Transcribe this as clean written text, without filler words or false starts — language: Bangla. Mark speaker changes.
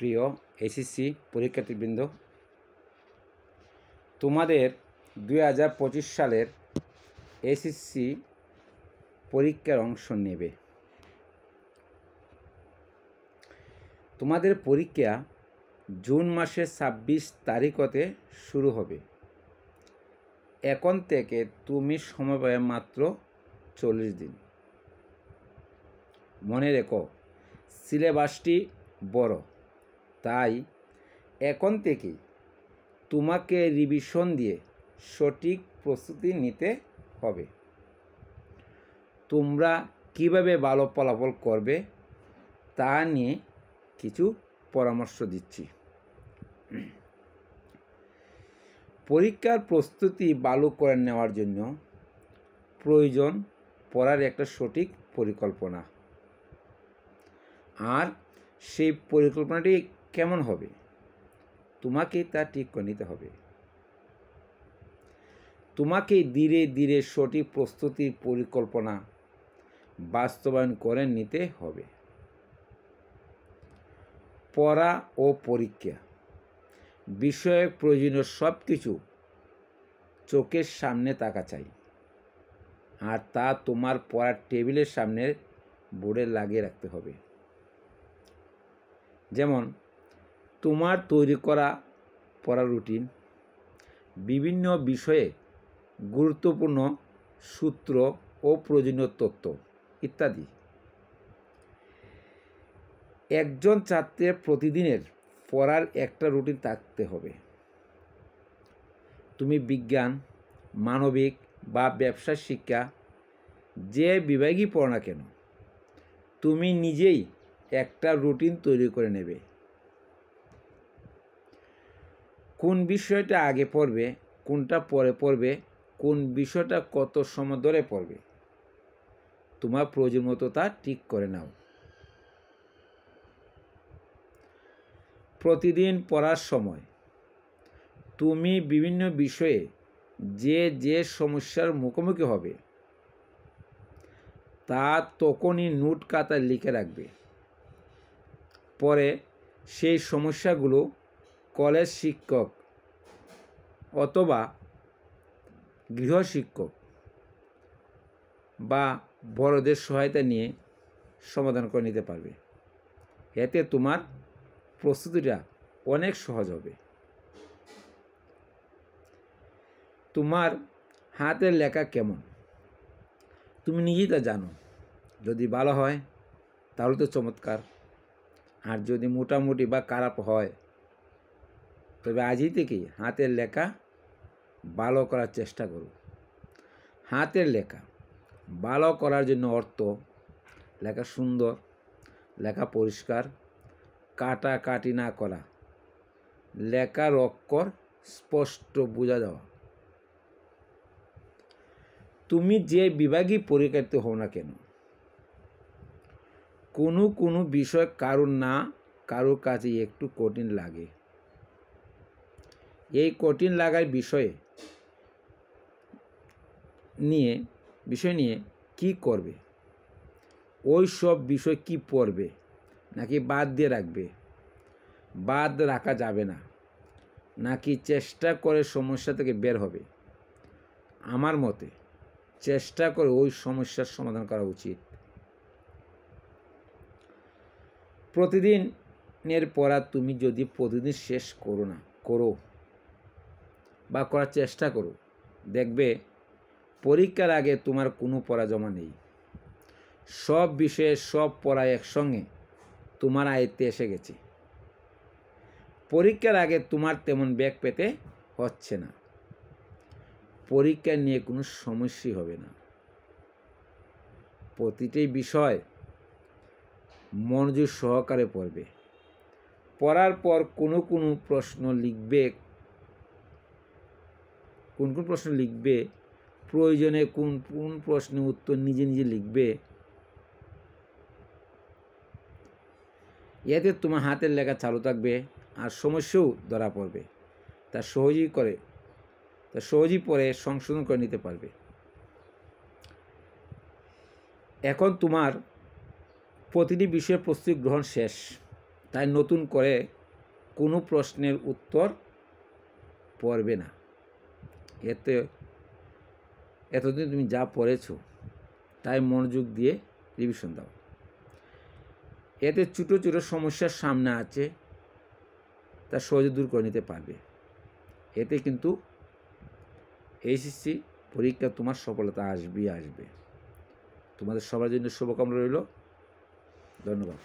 Speaker 1: প্রিয় এসএসসি পরীক্ষার্থীবৃন্দ, তোমাদের 2025 সালের এসএসসি পরীক্ষার অংশ নেবে। তোমাদের পরীক্ষা জুন মাসের 26 তারিখ হতে শুরু হবে। এখন থেকে তুমি সময় পাবে মাত্র 40 দিন। মনে রেখো, সিলেবাসটি বড়, তাই এখন থেকেই তোমাকে রিভিশন দিয়ে সঠিক প্রস্তুতি নিতে হবে। তোমরা কিভাবে ভালো ফলাফল করবে তা নিয়ে কিছু পরামর্শ দিচ্ছি। পরীক্ষার প্রস্তুতি ভালো করে নেওয়ার জন্য প্রয়োজন পড়ার একটা সঠিক পরিকল্পনা। আর সেই পরিকল্পনাটি কেমন হবে তোমাকে তা ঠিক করে নিতে হবে। তোমাকে ধীরে ধীরে সঠিক প্রস্তুতির পরিকল্পনা বাস্তবায়ন করে নিতে হবে। পড়া ও পরীক্ষা বিষয়ে প্রয়োজনীয় সব কিছু চোখের সামনে থাকা চাই, আর তা তোমার পড়ার টেবিলের সামনে বোর্ডে লাগিয়ে রাখতে হবে। যেমন তোমার তৈরি করা পড়ার রুটিন, বিভিন্ন বিষয়ে গুরুত্বপূর্ণ সূত্র ও প্রয়োজনীয় তথ্য ইত্যাদি। একজন ছাত্রের প্রতিদিনের পড়ার একটা রুটিন থাকতে হবে। তুমি বিজ্ঞান, মানবিক বা ব্যবসা শিক্ষা যে বিভাগই পড়ো না কেন, তুমি নিজেই একটা রুটিন তৈরি করে নেবে। কোন বিষয়টা আগে পড়বে, কোনটা পরে পড়বে, কোন বিষয়টা কত সময় ধরে পড়বে, তোমার প্রয়োজন মতো তা ঠিক করে নাও। প্রতিদিন পড়ার সময় তুমি বিভিন্ন বিষয়ে যে সমস্যার মুখোমুখি হবে তা তখনই নোট খাতায় লিখে রাখবে। পরে সেই সমস্যাগুলো কলেজ শিক্ষক অথবা গৃহশিক্ষক বা বড়দের সহায়তা নিয়ে সমাধান করে নিতে পারবে। এতে তোমার প্রস্তুতিটা অনেক সহজ হবে। তোমার হাতের লেখা কেমন তুমি নিজেই তা জানো। যদি ভালো হয় তাহলে তো চমৎকার, আর যদি মোটামুটি বা খারাপ হয় তবে আজই থেকেই হাতের লেখা ভালো করার চেষ্টা করো। হাতের লেখা ভালো করার জন্য অর্থ লেখা সুন্দর, লেখা পরিষ্কার, কাটাকাটি না করা, লেখার অক্ষর স্পষ্ট বোঝা যাওয়া। তুমি যে বিভাগই পরীক্ষার্থী হও না কেন, কোনো বিষয় কারোর কাছে একটু কঠিন লাগে। এই কঠিন লাগার বিষয় নিয়ে কি করবে? ওই সব বিষয় কি পড়বে নাকি বাদ দিয়ে রাখবে? বাদ রাখা যাবে না, নাকি চেষ্টা করে সমস্যা থেকে বের হবে? আমার মতে চেষ্টা করে ওই সমস্যার সমাধান করা উচিত। প্রতিদিনের পড়া তুমি যদি প্রতিদিন শেষ করো বা করার চেষ্টা করো, দেখবে পরীক্ষার আগে তোমার কোনো পড়া জমা নেই। সব বিষয়ে সব পড়া একসঙ্গে তোমার আয়ত্তে এসে গেছে। পরীক্ষার আগে তোমার তেমন ব্যাগ পেতে হচ্ছে না। পরীক্ষা নিয়ে কোনো সমস্যাই হবে না। প্রতিটি বিষয় মনোযোগ সহকারে পড়বে। পড়ার পর কোন প্রশ্ন লিখবে, প্রয়োজনে কোন প্রশ্নের উত্তর নিজে নিজে লিখবে। এতে তোমার হাতের লেখা চালু থাকবে আর সমস্যাও ধরা পড়বে। তা সহজেই পড়ে সংশোধন করে নিতে পারবে। এখন তোমার প্রতিটি বিষয়ের প্রস্তুতি গ্রহণ শেষ। তাই নতুন করে কোনো প্রশ্নের উত্তর পড়বে না। এতদিন তুমি যা পড়েছো তাই মনোযোগ দিয়ে রিভিশন দাও। এতে ছোটো ছোটো সমস্যার সামনে আছে, তা সহজে দূর করে নিতে পারবে। এতে কিন্তু এইচএসসি পরীক্ষা তোমার সফলতা আসবে। তোমাদের সবার জন্য শুভকামনা রইল। ধন্যবাদ।